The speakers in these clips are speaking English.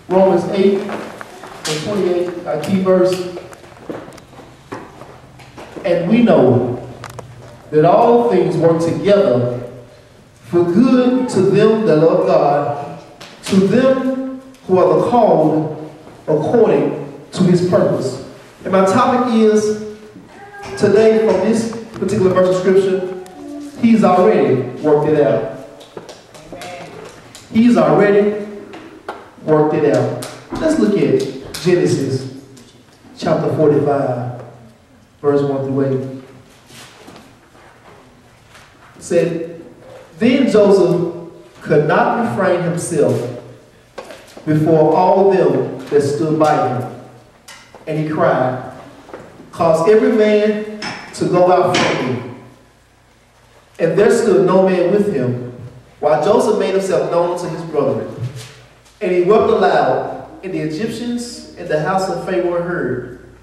Romans 8 and 28, our key verse. And we know that all things work together for good to them that love God, to them who are the called according to his purpose. And my topic is, today from this particular verse of scripture, he's already worked it out. He's already worked it out. Let's look at Genesis chapter 45, verse 1 through 8. It said, then Joseph could not refrain himself before all them that stood by him. And he cried, cause every man to go out from me. And there stood no man with him, while Joseph made himself known to his brethren. And he wept aloud, and the Egyptians in the house of Pharaoh heard.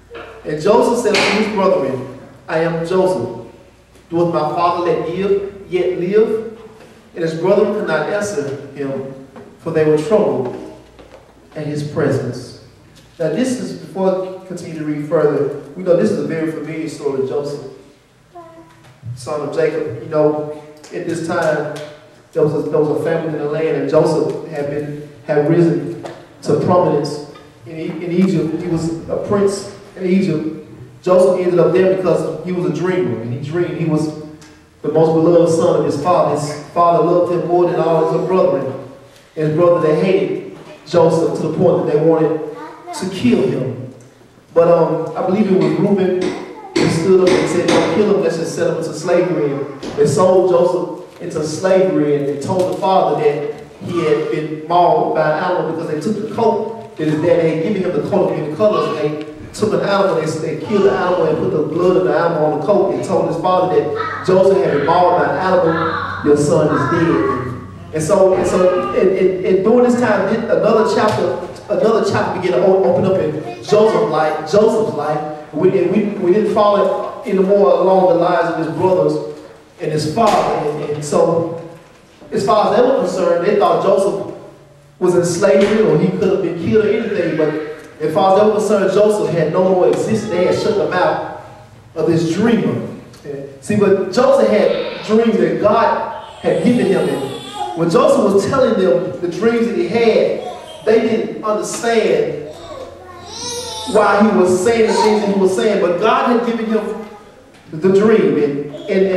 And Joseph said to his brethren, I am Joseph. Doeth my father yet live? And his brethren could not answer him, for they were troubled at his presence. Now this is, before I continue to read further, we know this is a very familiar story of Joseph, son of Jacob. You know, at this time, there was a famine in the land, and Joseph had risen to prominence in Egypt. He was a prince in Egypt. Joseph ended up there because he was a dreamer, and he dreamed he was the most beloved son of his father. His father loved him more than all his other brethren. And his brother, they hated Joseph to the point that they wanted to kill him. But I believe it was Reuben who stood up and said, don't kill him, let's just sell him into slavery. And they sold Joseph into slavery, and they told the father that he had been mauled by an animal because they took the coat that his dad had given him, the coat of many colors, and they took an animal, they killed the animal and put the blood of the animal on the coat, and told his father that Joseph had been mauled by an animal, your son is dead. And so during this time, another chapter began to open up in Joseph's life. We didn't follow anymore along the lines of his brothers and his father. And so, as far as they were concerned, they thought Joseph was in slavery or he could have been killed or anything. But as far as they were concerned, Joseph had no more existence. They had shut the mouth of this dreamer. See, but Joseph had dreams that God had given him. And when Joseph was telling them the dreams that he had, they didn't understand why he was saying the things that he was saying. But God had given him the dream. And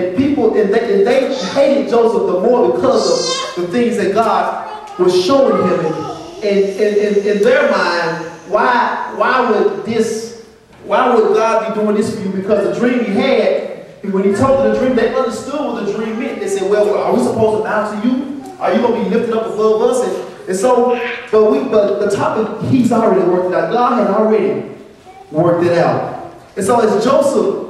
they hated Joseph the more because of the things that God was showing him. And in their mind, why would God be doing this for you? Because the dream he had, when he told them the dream, they understood what the dream meant. They said, well, are we supposed to bow to you? Are you going to be lifted up above us? And so, but the topic, he's already worked it out. God had already worked it out. And so as Joseph,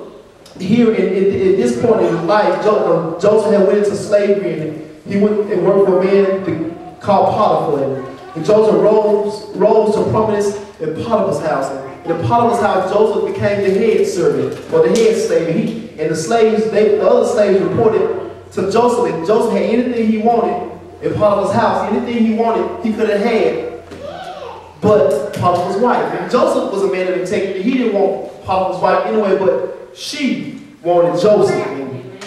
here at this point in his life, Joseph had went into slavery, and he went and worked for a man called Potiphar. And Joseph rose to prominence in Potiphar's house. And in Potiphar's house, Joseph became the head servant, or the head slave. And the other slaves reported to Joseph, and Joseph had anything he wanted in Potiphar's house. Anything he wanted, he could have had, but Potiphar's wife. And Joseph was a man of integrity. He didn't want Potiphar's wife anyway, but she wanted Joseph.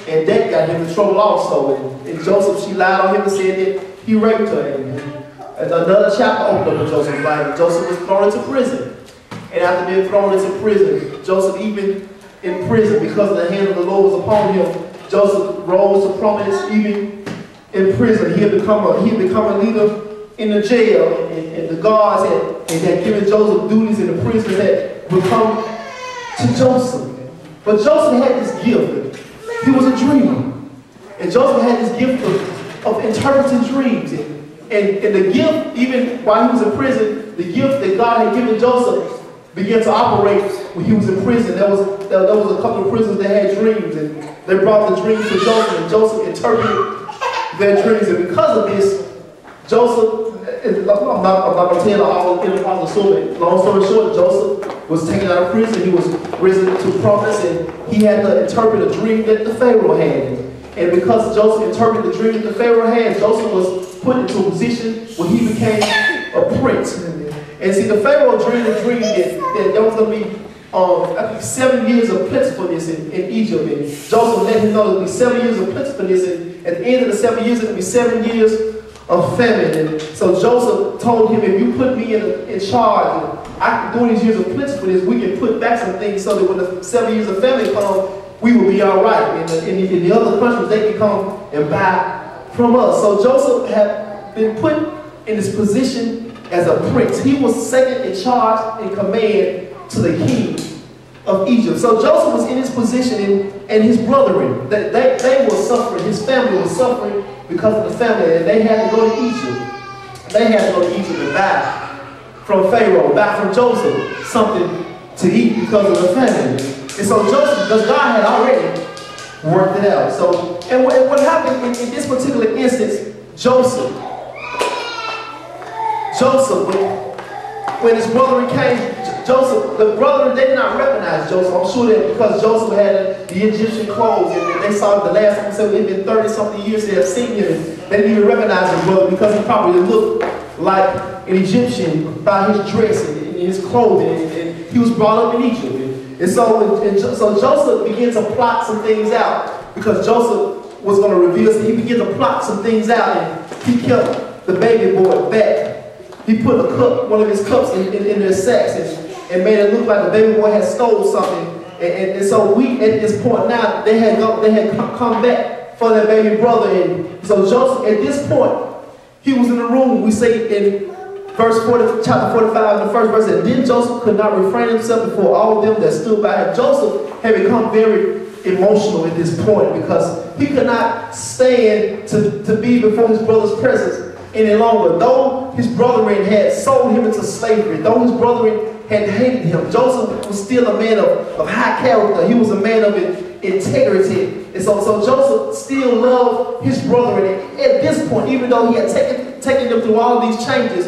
And that got him in trouble also. And Joseph, she lied on him and said that he raped her. And another chapter opened up in Joseph's life. And Joseph was thrown into prison. And after being thrown into prison, Joseph, even in prison, because the hand of the Lord was upon him, Joseph rose to prominence even in prison. He had become a leader in the jail, and the guards had given Joseph duties in the prison that would come to Joseph. But Joseph had this gift. He was a dreamer. And Joseph had this gift of interpreting dreams. And the gift, even while he was in prison, the gift that God had given Joseph began to operate when he was in prison. There was a couple of prisoners that had dreams, and they brought the dreams to Joseph, and Joseph interpreted their dreams. And because of this, Joseph, I'm not going to tell you all the story. Long story short, Joseph was taken out of prison. He was risen to prominence, and he had to interpret a dream that the Pharaoh had. And because Joseph interpreted the dream that the Pharaoh had, Joseph was put into a position where he became a prince. And see, the Pharaoh dreamed a dream that there was going to be I think 7 years of plentifulness in Egypt. And Joseph let him know there would be 7 years of plentifulness. And at the end of the 7 years, it would be 7 years of famine. And so Joseph told him, if you put me in charge, and after doing these years of plentifulness, we can put back some things so that when the 7 years of famine come, we will be all right. And in the other countries, they can come and buy from us. So Joseph had been put in this position as a prince. He was second in charge and command to the king of Egypt. So Joseph was in his position, and his brethren, they were suffering. His family was suffering because of the family, and they had to go to Egypt. They had to go to Egypt and buy from Pharaoh, buy from Joseph something to eat because of the famine. And so Joseph, because God had already worked it out. So, and what happened in this particular instance, Joseph, when his brother came, Joseph, the brother, they did not recognize Joseph. I'm sure that because Joseph had the Egyptian clothes, and they saw the last time, so it had been 30-something years they had seen him, and they didn't even recognize his brother because he probably looked like an Egyptian by his dress and his clothing, and he was brought up in Egypt. And so Joseph began to plot some things out because Joseph was going to reveal, so he began to plot some things out, and he kept the baby boy back. He put a cup, one of his cups in their sacks, and made it look like the baby boy had stole something. And so we, at this point now, they had come back for their baby brother. And so Joseph, at this point, he was in the room. We say in verse 40, chapter 45, the first verse, that then Joseph could not refrain himself before all of them that stood by him. Joseph had become very emotional at this point because he could not stand to be before his brother's presence any longer. Though his brethren had sold him into slavery, though his brethren had hated him, Joseph was still a man of high character. He was a man of integrity. And so Joseph still loved his brethren. And at this point, even though he had taken them through all these changes,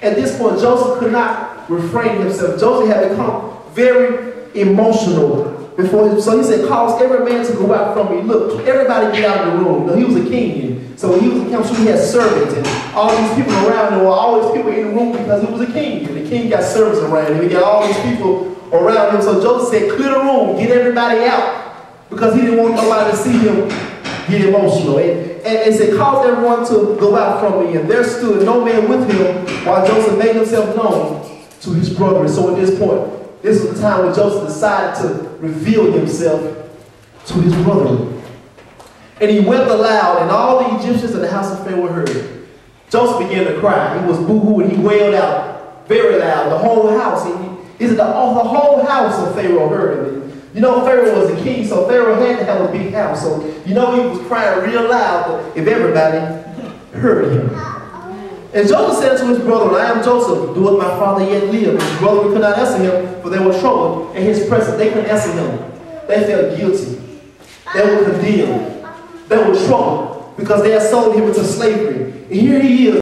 at this point, Joseph could not refrain himself. Joseph had become very emotional before him. So he said, cause every man to go out from me. Look, everybody get out of the room. Now, he was a king. So when he was a king, I'm sure he had servants and all these people around him, or all these people in the room because he was a king. And the king got servants around him. He got all these people around him. So Joseph said, clear the room, get everybody out, because he didn't want nobody to see him get emotional. And said, cause everyone to go out from me. And there stood no man with him while Joseph made himself known to his brethren. So at this point, this was the time when Joseph decided to reveal himself to his brethren. And he wept aloud, and all the Egyptians in the house of Pharaoh heard. Joseph began to cry. He was boo-hoo, and he wailed out very loud. The whole house, the whole house of Pharaoh heard him. You know, Pharaoh was the king, so Pharaoh had to have a big house. So, you know, he was crying real loud if everybody heard him. And Joseph said to his brother, I am Joseph, doeth my father yet live? And his brother could not answer him, for they were troubled in his presence. They couldn't answer him. They felt guilty. They were condemned. They were troubled because they had sold him into slavery. And here he is.